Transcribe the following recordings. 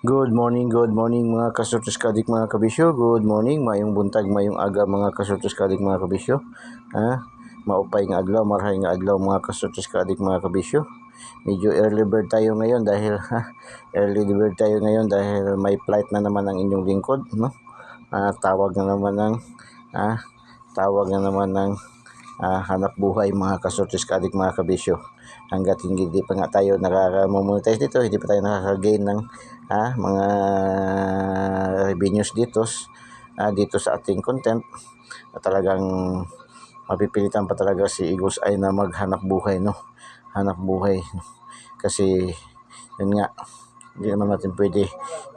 Good morning mga kasurtos kadik mga kabisyo. Good morning, mayong buntag, mayong aga mga kasurtos kadik mga kabisyo. Maupay nga adlaw, marhay nga adlaw mga kasurtos kadik mga kabisyo. Medyo early bird tayo ngayon dahil may flight na naman ang inyong lingkod, no? Tawag na naman ng hanap buhay mga kasurtos kadik mga kabisyo. Hanggat hindi pa nga tayo nakaka-monetize dito, hindi pa tayo nakaka-gain ng mga revenues dito sa ating content, talagang mapipilitan pa talaga si Eagles ay na maghanap buhay, no? Hanap buhay kasi yun nga, hindi naman natin pwede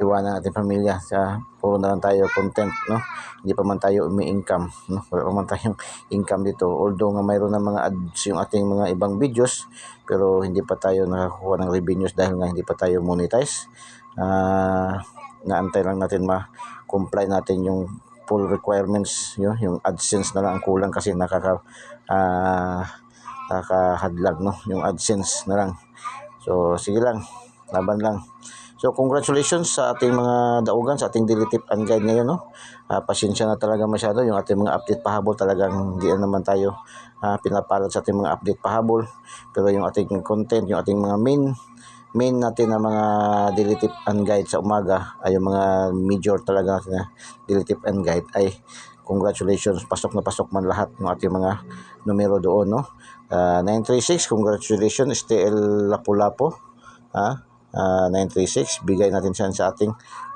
iwanan ating pamilya sa puro na lang tayo content, no? Hindi pa man tayo umi-income, no? Wala pa man tayong income dito, although nga mayroon ng mga ads yung ating mga ibang videos, pero hindi pa tayo nakakuha ng revenues dahil nga hindi pa tayo monetize. Naantay lang natin ma-comply natin yung full requirements, yung AdSense na lang ang kulang kasi nakakahadlag, no? Yung AdSense na lang. So sige lang, laban lang. So congratulations sa ating mga daugan, sa ating daily tip and guide ngayon, no? Pasensya na talaga masyado yung ating mga update pahabol, talagang hindi na naman tayo pinapalad sa ating mga update pahabol, pero yung ating content, yung ating mga main natin na mga daily tip and guide sa umaga ay yung mga major talaga natin na daily tip and guide ay congratulations, pasok na pasok man lahat ng ating mga numero doon, no? 936, congratulations STL Lapu-Lapu, 936, bigay natin siya sa ating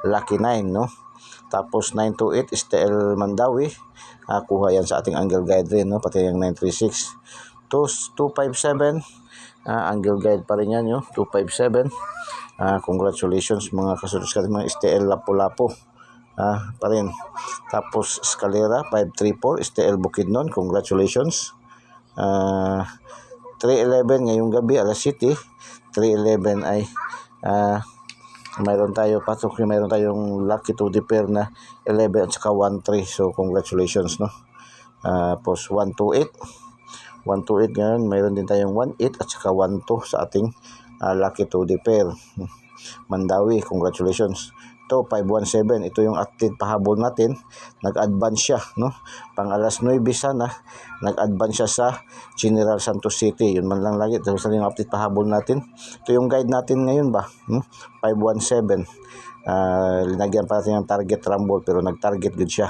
Lucky 9, no? Tapos 928 STL Mandawi, kuha yan sa ating angle guide rin, no? Pati yung 936. 257, angle guide pa rin yan, 257. Congratulations mga kasunod ka mga STL Lapu-Lapu, pa rin. Tapos Escalera 534 STL Bukidnon, congratulations. 311 ngayong gabi alas City, 311 ay mayroon tayong lucky to the pair na 11 at saka 13, so congratulations, no? Tapos 128 ngayon, mayroon din tayong 18 at saka 12 sa ating lucky to the pair. Mandawi, congratulations. Ito 517, ito yung active pahabol natin, nag-advance siya, no? Pang alas 9 sana, nag-advance siya sa General Santos City. Yun man lang lagi, ito sa yung update pahabol natin. Ito yung guide natin ngayon ba, 517. Linagyan pa natin yung target rumble, pero nag-target good siya.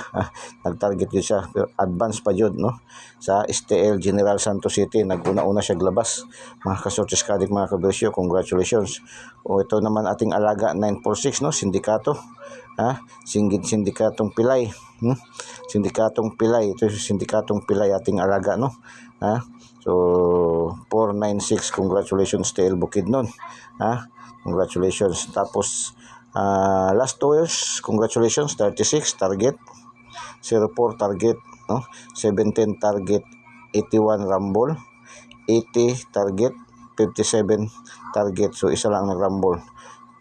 Pero advance pa yun, no? Sa STL General Santos City, naguna-una siya glabas. Mga kasortes kadik mga kabresyo, congratulations. O ito naman ating alaga 946, no? Sindikato, Sindikatong Pilay, Sindikatong Pilay, ito yung Sindikatong Pilay ating alaga, no? So 496, congratulations STL Bukidnon, congratulations. Tapos last 2 years, congratulations 36 target, 04 target, no? 17 target, 81 rumble, 80 target, 57 target. So isa lang nag-rumble.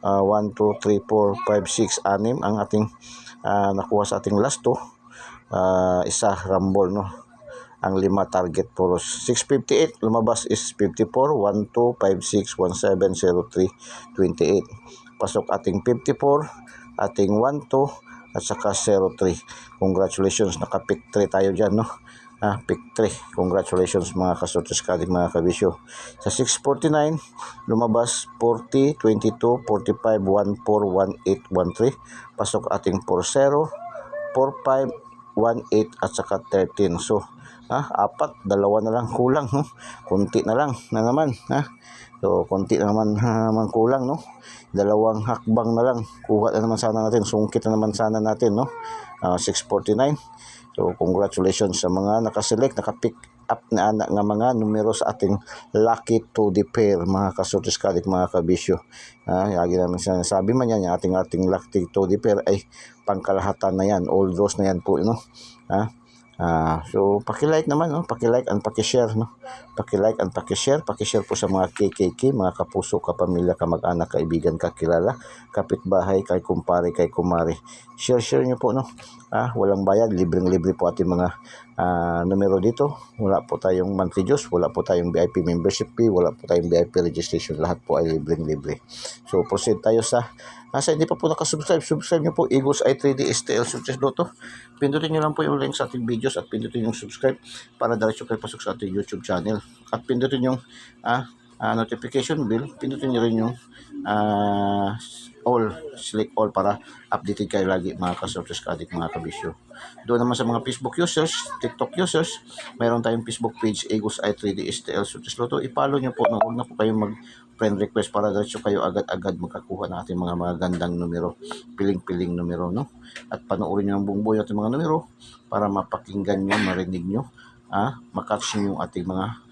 1, 2, 3, 4, 5, 6, 6 ang ating nakuha sa ating last 2. Isa rumble, no? Ang 5 target puros. 658 lumabas is 54, 1, 2, 5, 6, 1, 7, 0, 3, 28. Pasok ating 54, ating 1, 2, at saka 0, 3. Congratulations, naka-pick 3 tayo dyan, no? Pick 3. Congratulations mga kasortes kadik mga kabisyo. Sa 649, lumabas 40, 22, 45, 14, 18, 13. Pasok ating 40, 45, 18 at saka 13. So, apat, dalawa na lang kulang, no? Kunti na lang na naman, So, konti na naman kulang, no? Dalawang hakbang na lang. Kuha na naman sana natin. Sungkit na naman sana natin, no? 649. So, congratulations sa mga nakaselect, nakapick up na anak ng mga numero sa ating lucky to the pair, mga kasortes kadik mga kabisyo. Lagi naman sinasabi man yan, yung ating lucky to the pair ay pangkalahatan na yan. All draws na yan po, no? So, paki-like naman, no? Paki-like and paki-share, no? paki-like and paki-share po sa mga KKK, mga kapuso, kapamilya, kamag-anak, kaibigan, kakilala, kapitbahay, kay kumpare, kay kumari. Share nyo po, no? Walang bayad, libreng-libre po ating mga numero dito. Wala po tayong monthly dues, wala po tayong VIP membership fee, wala po tayong VIP registration, lahat po ay libreng-libre. So proceed tayo sa hindi pa po nakasubscribe, subscribe nyo po, Eagles Eye 3D STL Success Lotto. Pindutin nyo lang po yung link sa ating videos at pindutin yung subscribe para diretso kayo pasok sa ating YouTube channel. At pindutin yung notification bell, pindutin nyo rin yung select all para updated kayo lagi mga ka-Sortes Ka-Addict, mga kabisyo. Doon naman sa mga Facebook users, TikTok users, mayroon tayong Facebook page, Eagles Eye 3D STL Success Lotto. I-follow nyo po, huwag na po kayong mag-friend request para diretso kayo agad-agad magkakuha ng ating mga magandang numero, piling-piling numero, no? At panoorin nyo ang buong buhay ating mga numero para mapakinggan nyo, marinig nyo, makatch nyo yung ating mga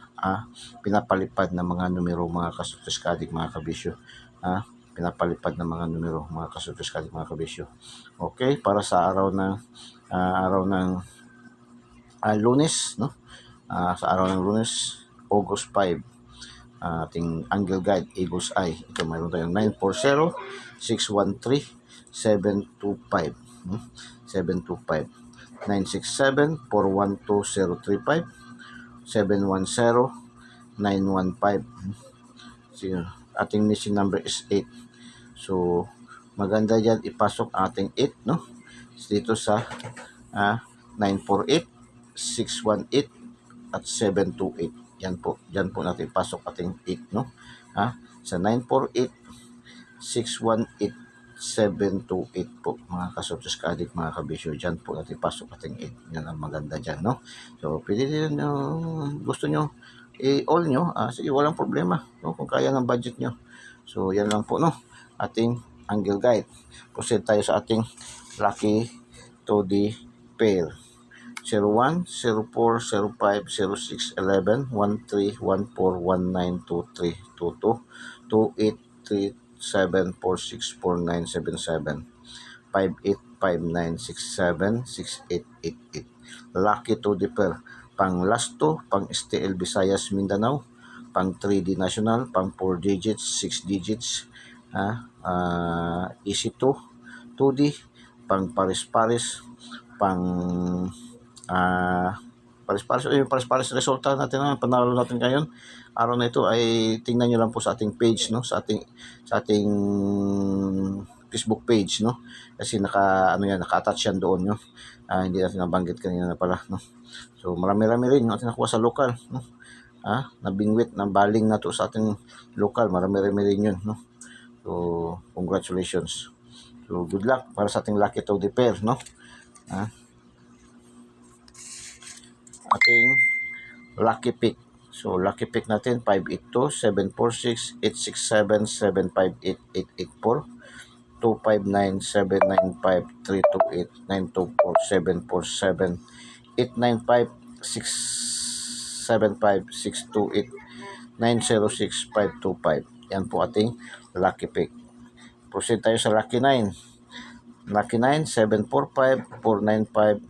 pinapalipad na mga numero, mga ka-Sortes Ka-Addict, mga kabisyo. Pinapalipad ng mga numero, mga ka-Sortes Ka-Addict, mga kabisyo. Okay, para sa araw ng Lunes, no? Sa araw ng Lunes, August 5, ating Angle Guide, Eagles Eye. Ito, mayroon tayong 940-613-725. 725. 967-412-035. 710-915. Ating missing number is 8. So, maganda dyan ipasok ating 8, no? Dito sa 948, 618, at 728. Yan po. Diyan po natin pasok ating 8, no? Sa 948, 618, 728 po, mga ka-Sortes Ka-Addict, mga kabisyo. Diyan po natin pasok ating 8. Yan ang maganda dyan, no? So, pwede din gusto nyo i-all nyo, sige, walang problema, no? Kung kaya ng budget nyo. So, yan lang po, no? Ating Angle Guide. Proceed tayo sa ating lucky to the pair. 01, 04, 05, 06, 11, 13, 14, 19, 23, 22, 28, 37, 46, 49, 77, 58, 59, 67, 68, 88. Lucky to the pair. Pang last 2, pang STL Visayas Mindanao, pang 3D National, pang 4 digits, 6 digits, easy 2, 2D, pang Paris-Paris, pang pares-pares resulta natin na panalo natin ngayon. Araw na ito ay tingnan niyo lang po sa ating page, no? Sa ating Facebook page, no? Kasi naka-attach yan doon, no? Hindi natin nabanggit kanina na pala, no? So marami-rami rin yung ating nakuha sa local, no? Nabingwit, nabaling na to sa ating local, marami-rami rin yun, no? So congratulations. So good luck para sa ating lucky to the pair, no? Ating lucky pick. So, lucky pick natin, 582, 746, 867, 758, 884, 259, 795, 328, 924, 747, 895, 675, 628, 906, 525. Yan po ating lucky pick. Proceed tayo sa lucky 9. Lucky 9, 745, 495,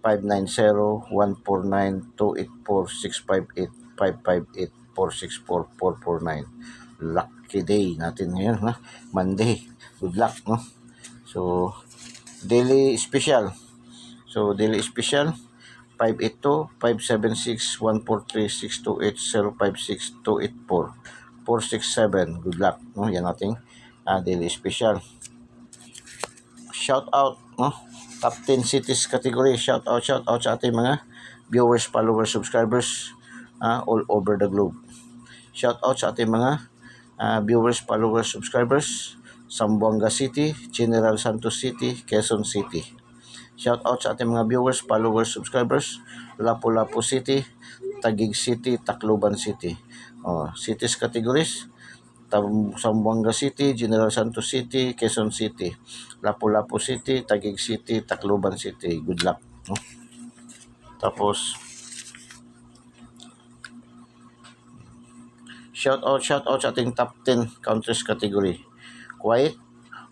590, 149, 284, 658, 558, 464, 449. Lucky day natin ngayon, Monday. Good luck, no? So, daily special. 582, 576, 143, 628, 056, 284, 467. Good luck, no? Yan ating daily special. Shout out, no? Top 10 cities category. Shout out sa ating mga viewers, followers, subscribers all over the globe. Shout out sa ating mga viewers, followers, subscribers Zamboanga City, General Santos City, Quezon City. Shout out sa ating mga viewers, followers, subscribers Lapu-Lapu City, Taguig City, Tacloban City. Cities categories: Zamboanga City, General Santos City, Quezon City, Lapu-Lapu City, Taguig City, Tacloban City. Good luck, no? Tapos shout out sa ating top 10 countries category: Kuwait,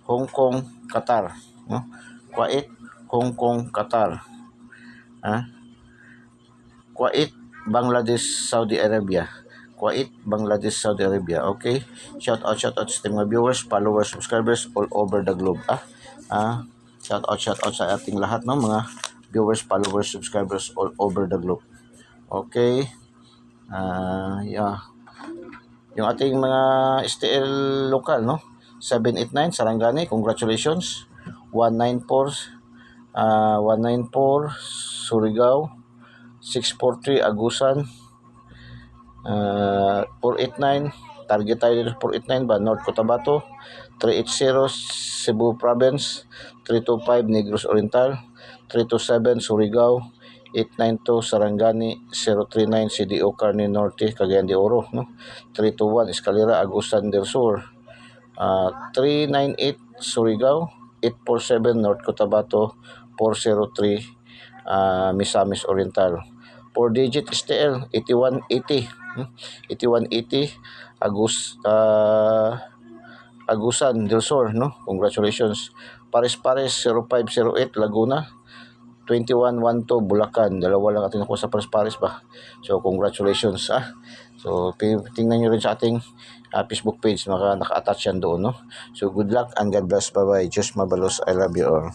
Hong Kong, Qatar, no? Kuwait, Hong Kong, Qatar. Kuwait, Bangladesh, Saudi Arabia. Kuwait, Bangladesh, Saudi Arabia. Okay? Shout out sa ating mga viewers, followers, subscribers all over the globe. Shout out sa ating lahat ng mga viewers, followers, subscribers all over the globe. Okay? Yeah. Yung ating mga STL local, no? 789 Sarangani, congratulations. 194 Surigao, 643 Agusan, 489 target tayo dito 489 ba North Cotabato, 380 Cebu Province, 325 Negros Oriental, 327 Surigao, 892 Sarangani, 039 CDO Carne Norte, Cagayan de Oro, no? 321 Escalera, Agusan del Sur, 398 Surigao, 847 North Cotabato, 403 Misamis Oriental. 4-digit STL 8180, 8180 Agusan del Sur, no? Congratulations. Pares 0508 Laguna, 2112 Bulacan. Dalawa lang atin nakuha sa pares ba. So congratulations. So tingnan nyo rin sa ating Facebook page, naka-attach yan doon, no? So good luck and God bless. Bye bye. Diyos mabalos. I love you all.